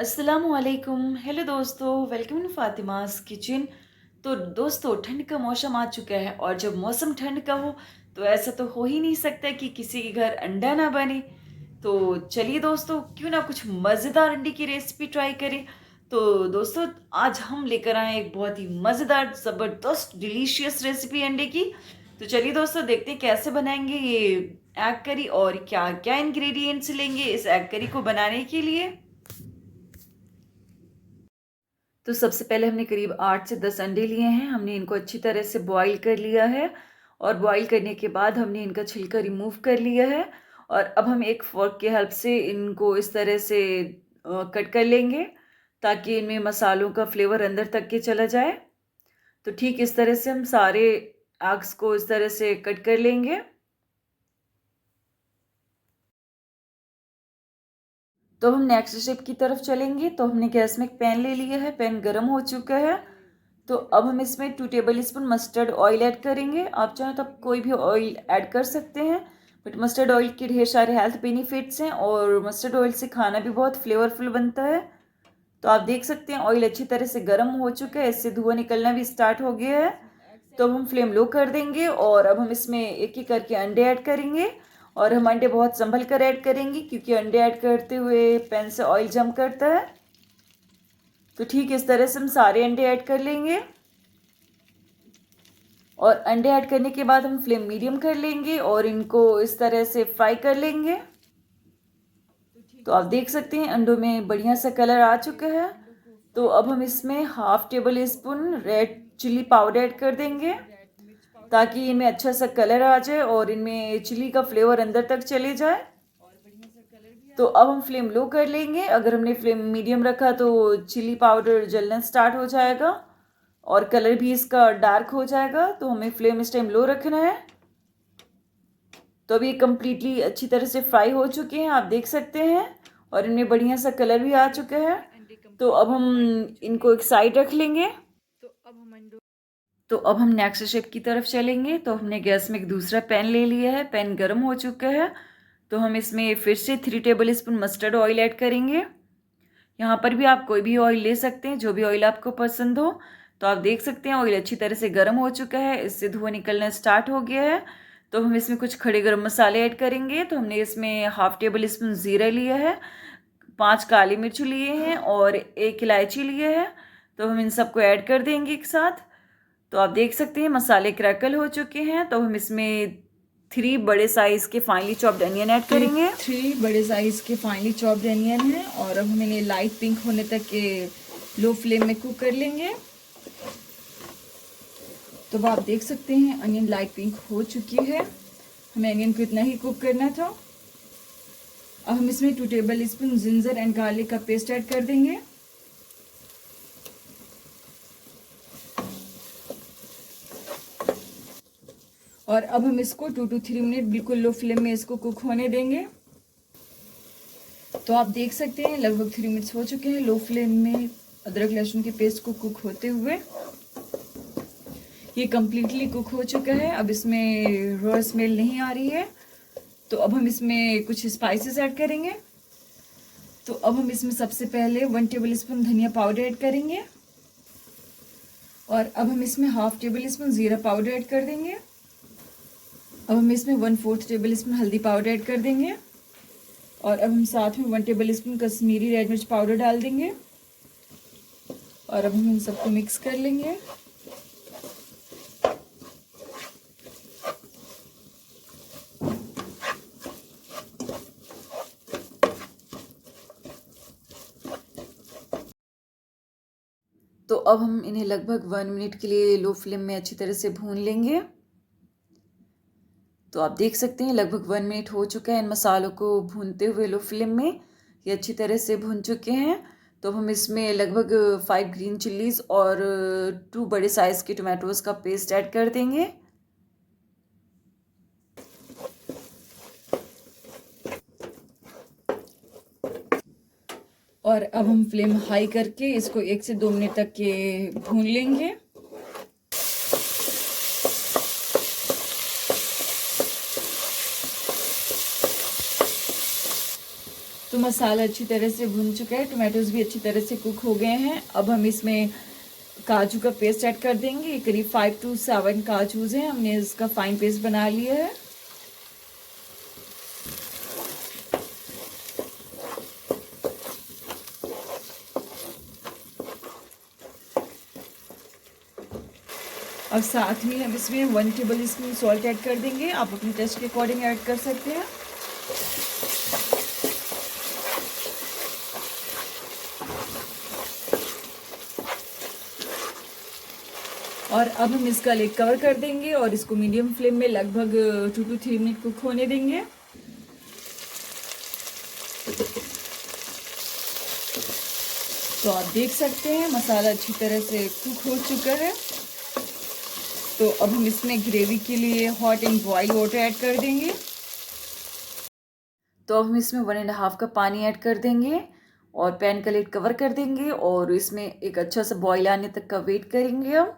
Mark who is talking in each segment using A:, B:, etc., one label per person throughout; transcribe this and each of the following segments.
A: अस्सलामुअलैकुम। हेलो दोस्तों, welcome to फ़ातिमास kitchen. तो दोस्तों, ठंड का मौसम आ चुका है और जब मौसम ठंड का हो तो ऐसा तो हो ही नहीं सकता कि किसी के घर अंडा ना बने। तो चलिए दोस्तों, क्यों ना कुछ मज़ेदार अंडे की रेसिपी ट्राई करें। तो दोस्तों, आज हम लेकर आए एक बहुत ही मज़ेदार, ज़बरदस्त, डिलीशियस रेसिपी अंडे की। तो चलिए दोस्तों, देखते हैं कैसे बनाएंगे ये एग करी और क्या क्या इंग्रेडिएंट्स लेंगे इस एग करी को बनाने के लिए। तो सबसे पहले हमने करीब 8 से 10 अंडे लिए हैं। हमने इनको अच्छी तरह से बॉईल कर लिया है और बॉईल करने के बाद हमने इनका छिलका रिमूव कर लिया है। और अब हम एक फोर्क की हेल्प से इनको इस तरह से कट कर लेंगे ताकि इनमें मसालों का फ्लेवर अंदर तक के चला जाए। तो ठीक इस तरह से हम सारे एग्स को इस तरह से कट कर लेंगे। तो हम नेक्स्ट स्टेप की तरफ चलेंगे। तो हमने गैस में एक पैन ले लिया है, पैन गर्म हो चुका है। तो अब हम इसमें 2 table spoon mustard oil add करेंगे। आप चाहें तो आप कोई भी ऑयल ऐड कर सकते हैं, बट मस्टर्ड ऑयल के ढेर सारे हेल्थ बेनिफिट्स हैं और मस्टर्ड ऑयल से खाना भी बहुत फ्लेवरफुल बनता है। तो आप देख सकते हैं ऑयल अच्छी तरह से गर्म हो चुका है, इससे धुआं निकलना भी स्टार्ट हो गया है। तो अब हम फ्लेम लो कर देंगे और अब हम इसमें एक एक करके अंडे ऐड करेंगे। और हम अंडे बहुत संभल कर ऐड करेंगे क्योंकि अंडे ऐड करते हुए पैन से ऑयल जम करता है। तो ठीक इस तरह से हम सारे अंडे ऐड कर लेंगे और अंडे ऐड करने के बाद हम फ्लेम मीडियम कर लेंगे और इनको इस तरह से फ्राई कर लेंगे। तो आप देख सकते हैं अंडों में बढ़िया सा कलर आ चुका है। तो अब हम इसमें half tablespoon red chilli powder add कर देंगे ताकि इनमें अच्छा सा कलर आ जाए और इनमें चिली का फ्लेवर अंदर तक चले जाए। तो अब हम फ्लेम लो कर लेंगे। अगर हमने फ्लेम मीडियम रखा तो चिली पाउडर जलना स्टार्ट हो जाएगा और कलर भी इसका डार्क हो जाएगा। तो हमें फ्लेम इस टाइम लो रखना है। तो अभी ये कम्प्लीटली अच्छी तरह से फ्राई हो चुके हैं, आप देख सकते हैं, और इनमें बढ़िया सा कलर भी आ चुका है। तो अब हम इनको एक साइड रख लेंगे। तो अब हम नेक्स्ट स्टेप की तरफ चलेंगे। तो हमने गैस में एक दूसरा पैन ले लिया है, पैन गर्म हो चुका है। तो हम इसमें फिर से 3 table spoon mustard oil add करेंगे। यहाँ पर भी आप कोई भी ऑयल ले सकते हैं, जो भी ऑयल आपको पसंद हो। तो आप देख सकते हैं ऑयल अच्छी तरह से गर्म हो चुका है, इससे धुआं निकलना स्टार्ट हो गया है। तो हम इसमें कुछ खड़े गरम मसाले ऐड करेंगे। तो हमने इसमें हाफ टेबल स्पून ज़ीरा लिया है, 5 काली मिर्च लिए हैं और 1 इलायची लिए है। तो हम इन सबको ऐड कर देंगे एक साथ। तो आप देख सकते हैं मसाले क्रैकल हो चुके हैं। तो हम इसमें 3 बड़े साइज़ के फाइनली चॉप्ड अनियन ऐड करेंगे।
B: 3 बड़े साइज के फाइनली चॉप्ड अनियन है और अब हम इन्हें लाइट पिंक होने तक के लो फ्लेम में कुक कर लेंगे। तो अब आप देख सकते हैं अनियन लाइट पिंक हो चुकी है। हमें अनियन को इतना ही कुक करना था। अब हम इसमें 2 table spoon ginger and garlic का पेस्ट ऐड कर देंगे। और अब हम इसको 2 to 3 मिनट बिल्कुल लो फ्लेम में इसको कुक होने देंगे। तो आप देख सकते हैं लगभग 3 मिनट्स हो चुके हैं लो फ्लेम में अदरक लहसुन के पेस्ट को कुक होते हुए। ये कम्प्लीटली कुक हो चुका है, अब इसमें रॉ स्मेल नहीं आ रही है। तो अब हम इसमें कुछ स्पाइसेस ऐड करेंगे। तो अब हम इसमें सबसे पहले 1 टेबल स्पून धनिया पाउडर ऐड करेंगे और अब हम इसमें हाफ टेबल स्पून ज़ीरा पाउडर ऐड कर देंगे। अब हम इसमें 1/4 टेबल स्पून हल्दी पाउडर ऐड कर देंगे और अब हम साथ में 1 टेबल स्पून कश्मीरी रेड मिर्च पाउडर डाल देंगे और अब हम इन सबको मिक्स कर लेंगे।
A: तो अब हम इन्हें लगभग 1 मिनट के लिए लो फ्लेम में अच्छी तरह से भून लेंगे। तो आप देख सकते हैं लगभग 1 मिनट हो चुका है इन मसालों को भूनते हुए लो फ्लेम में। ये अच्छी तरह से भून चुके हैं। तो हम इसमें लगभग 5 ग्रीन चिल्लीज़ और 2 बड़े साइज़ के टोमेटोज़ का पेस्ट ऐड कर देंगे।
B: और अब हम फ्लेम हाई करके इसको 1 से 2 मिनट तक के भून लेंगे। तो मसाला अच्छी तरह से भुन चुका है, टोमेटोज़ भी अच्छी तरह से कुक हो गए हैं। अब हम इसमें काजू का पेस्ट ऐड कर देंगे। करीब 5 to 7 काजूज़ हैं, हमने इसका फाइन पेस्ट बना लिया है। अब साथ में हम इसमें 1 टेबल स्पून सॉल्ट ऐड कर देंगे। आप अपने टेस्ट के अकॉर्डिंग ऐड कर सकते हैं। और अब हम इसका लिड कवर कर देंगे और इसको मीडियम फ्लेम में लगभग 2 to 3 मिनट कुक होने देंगे। तो आप देख सकते हैं मसाला अच्छी तरह से कुक हो चुका है। तो अब हम इसमें ग्रेवी के लिए hot and boil water add कर देंगे।
A: तो अब हम इसमें 1.5 कप पानी ऐड कर देंगे और पैन का लिड कवर कर देंगे और इसमें एक अच्छा सा बॉईल आने तक का वेट करेंगे हम।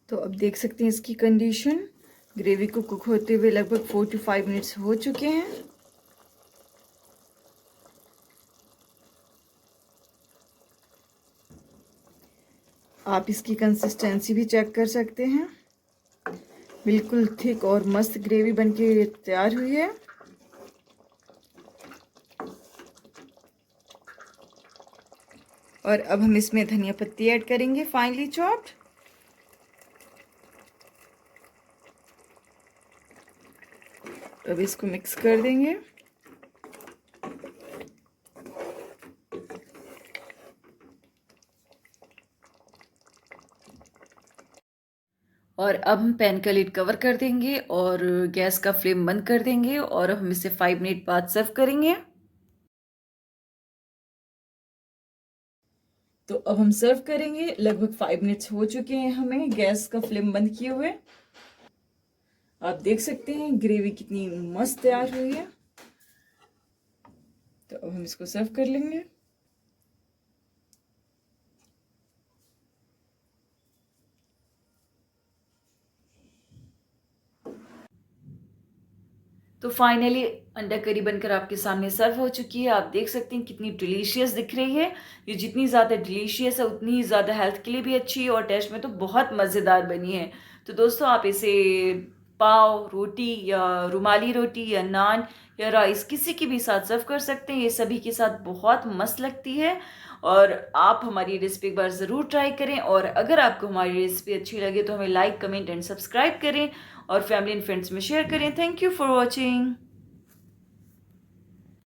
B: तो अब देख सकते हैं इसकी कंडीशन, ग्रेवी को कुक होते हुए लगभग 4 to 5 मिनट्स हो चुके हैं। आप इसकी कंसिस्टेंसी भी चेक कर सकते हैं, बिल्कुल थिक और मस्त ग्रेवी बनके तैयार हुई है। और अब हम इसमें धनिया पत्ती ऐड करेंगे फाइनली चॉप्ड। अब इसको मिक्स कर देंगे।
A: और अब हम पैन का लिड कवर कर देंगे और गैस का फ्लेम बंद कर देंगे और हम इसे 5 मिनट बाद सर्व करेंगे।
B: तो अब हम सर्व करेंगे। लगभग 5 मिनट्स हो चुके हैं हमें गैस का फ्लेम बंद किए हुए। आप देख सकते हैं ग्रेवी कितनी मस्त तैयार हुई है। तो अब हम इसको सर्व कर लेंगे।
A: तो फाइनली अंडा करी बनकर आपके सामने सर्व हो चुकी है। आप देख सकते हैं कितनी डिलीशियस दिख रही है। ये जितनी ज़्यादा डिलीशियस है उतनी ही ज़्यादा हेल्थ के लिए भी अच्छी है और टेस्ट में तो बहुत मज़ेदार बनी है। तो दोस्तों आप इसे पाव, रोटी या रुमाली रोटी या नान या राइस किसी के भी साथ सर्व कर सकते हैं। ये सभी के साथ बहुत मस्त लगती है और आप हमारी रेसिपी एक बार ज़रूर ट्राई करें। और अगर आपको हमारी रेसिपी अच्छी लगे तो हमें लाइक, कमेंट एंड सब्सक्राइब करें और फैमिली एंड फ्रेंड्स में शेयर करें। Thank you for watching.